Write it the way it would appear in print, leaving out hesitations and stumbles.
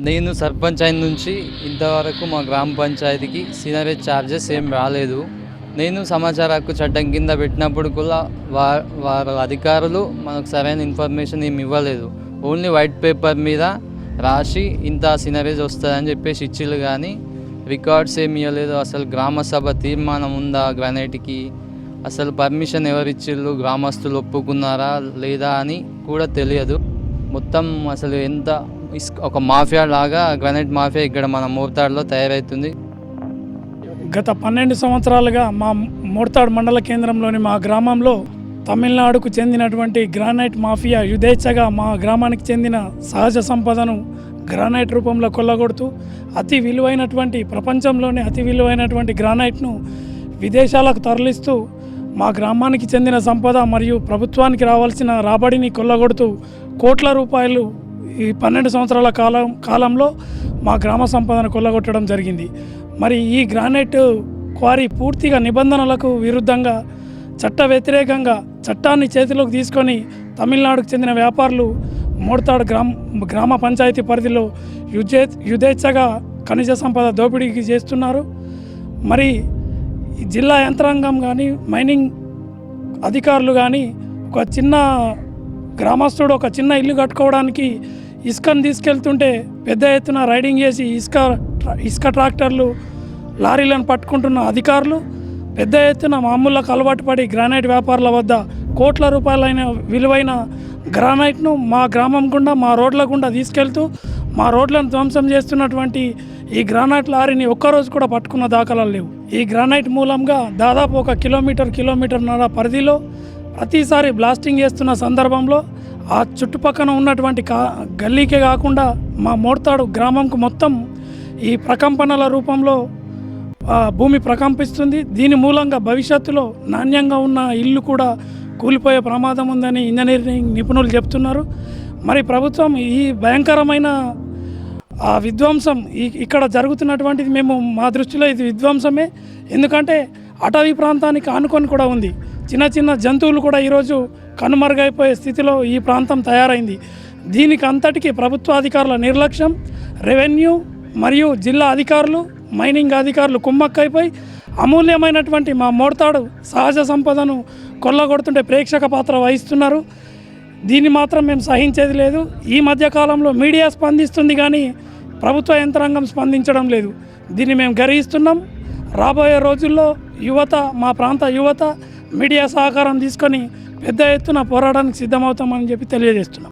నేను సర్పంచ్ అయిన నుంచి ఇంతవరకు మా గ్రామ పంచాయతీకి సీనరేజ్ ఛార్జెస్ ఏం రాలేదు. నేను సమాచార హక్కు చట్టం కింద పెట్టినప్పుడు కూడా వారి అధికారులు మనకు సరైన ఇన్ఫర్మేషన్ ఏమి ఇవ్వలేదు. ఓన్లీ వైట్ పేపర్ మీద రాసి ఇంత సీనరేజ్ వస్తుందని చెప్పేసి ఇచ్చిళ్ళు, కానీ రికార్డ్స్ ఏమి ఇవ్వలేదు. అసలు గ్రామ సభ తీర్మానం ఉందా గ్రానైట్కి, అసలు పర్మిషన్ ఎవరు ఇచ్చిళ్ళు, గ్రామస్తులు ఒప్పుకున్నారా లేదా అని కూడా తెలియదు. మొత్తం అసలు ఎంత ఒక మాఫియా లాగా గ్రానైట్ మాఫియా ఇక్కడ మన మోర్తాడులో తయారవుతుంది. గత 12 సంవత్సరాలుగా మా మోర్తాడు మండల కేంద్రంలోని మా గ్రామంలో తమిళనాడుకు చెందినటువంటి గ్రానైట్ మాఫియా యథేచ్ఛగా మా గ్రామానికి చెందిన సహజ సంపదను గ్రానైట్ రూపంలో కొల్లగొడుతూ అతి విలువైనటువంటి ప్రపంచంలోనే అతి విలువైనటువంటి గ్రానైట్ను విదేశాలకు తరలిస్తూ మా గ్రామానికి చెందిన సంపద మరియు ప్రభుత్వానికి రావాల్సిన రాబడిని కొల్లగొడుతూ కోట్ల రూపాయలు ఈ 12 సంవత్సరాల కాలంలో మా గ్రామ సంపదను కొల్లగొట్టడం జరిగింది. మరి ఈ గ్రానైట్ క్వారీ పూర్తిగా నిబంధనలకు విరుద్ధంగా చట్ట వ్యతిరేకంగా చట్టాన్ని చేతిలోకి తీసుకొని తమిళనాడుకు చెందిన వ్యాపారులు మోర్తాడు గ్రామ పంచాయతీ పరిధిలో యథేచ్ఛగా ఖనిజ సంపద దోపిడీకి చేస్తున్నారు. మరి జిల్లా యంత్రాంగం కానీ మైనింగ్ అధికారులు కానీ ఒక చిన్న గ్రామస్తుడు ఒక చిన్న ఇల్లు కట్టుకోవడానికి ఇసుకను తీసుకెళ్తుంటే పెద్ద ఎత్తున రైడింగ్ చేసి ఇసుక ట్రాక్టర్లు లారీలను పట్టుకుంటున్న అధికారులు పెద్ద ఎత్తున మామూలులకు అలవాటు పడి గ్రానైట్ వ్యాపారుల వద్ద కోట్ల రూపాయలైన విలువైన గ్రానైట్ను మా గ్రామం గుండా మా రోడ్ల గుండా తీసుకెళ్తూ మా రోడ్లను ధ్వంసం చేస్తున్నటువంటి ఈ గ్రానైట్ లారీని ఒక్కరోజు కూడా పట్టుకున్న దాఖలాలు లేవు. ఈ గ్రానైట్ మూలంగా దాదాపు ఒక కిలోమీటర్న్నర పరిధిలో ప్రతిసారి బ్లాస్టింగ్ చేస్తున్న సందర్భంలో ఆ చుట్టుపక్కన ఉన్నటువంటి గల్లీకే కాకుండా మా మోర్తాడు గ్రామంకు మొత్తం ఈ ప్రకంపనల రూపంలో భూమి ప్రకంపిస్తుంది. దీని మూలంగా భవిష్యత్తులో నాణ్యంగా ఉన్న ఇల్లు కూడా కూలిపోయే ప్రమాదం ఉందని ఇంజనీరింగ్ నిపుణులు చెప్తున్నారు. మరి ప్రభుత్వం ఈ భయంకరమైన విధ్వంసం ఇక్కడ జరుగుతున్నటువంటిది మేము మా దృష్టిలో ఇది విధ్వంసమే. ఎందుకంటే అటవీ ప్రాంతానికి ఆనుకొని కూడా ఉంది. చిన్న జంతువులు కూడా ఈరోజు కనుమరుగైపోయే స్థితిలో ఈ ప్రాంతం తయారైంది. దీనికి అంతటికీ ప్రభుత్వ అధికారుల నిర్లక్ష్యం, రెవెన్యూ మరియు జిల్లా అధికారులు మైనింగ్ అధికారులు కుమ్మక్కైపోయి అమూల్యమైనటువంటి మా మోర్తాడు సహజ సంపదను కొల్లగొడుతుంటే ప్రేక్షక పాత్ర వహిస్తున్నారు. దీన్ని మాత్రం మేము సహించేది లేదు. ఈ మధ్యకాలంలో మీడియా స్పందిస్తుంది కానీ ప్రభుత్వ యంత్రాంగం స్పందించడం లేదు. దీన్ని మేము గర్హిస్తున్నాం. రాబోయే రోజుల్లో యువత, మా ప్రాంత యువత మీడియా సహకారం తీసుకొని పెద్ద ఎత్తున పోరాటానికి సిద్ధమవుతామని చెప్పి తెలియజేస్తున్నాం.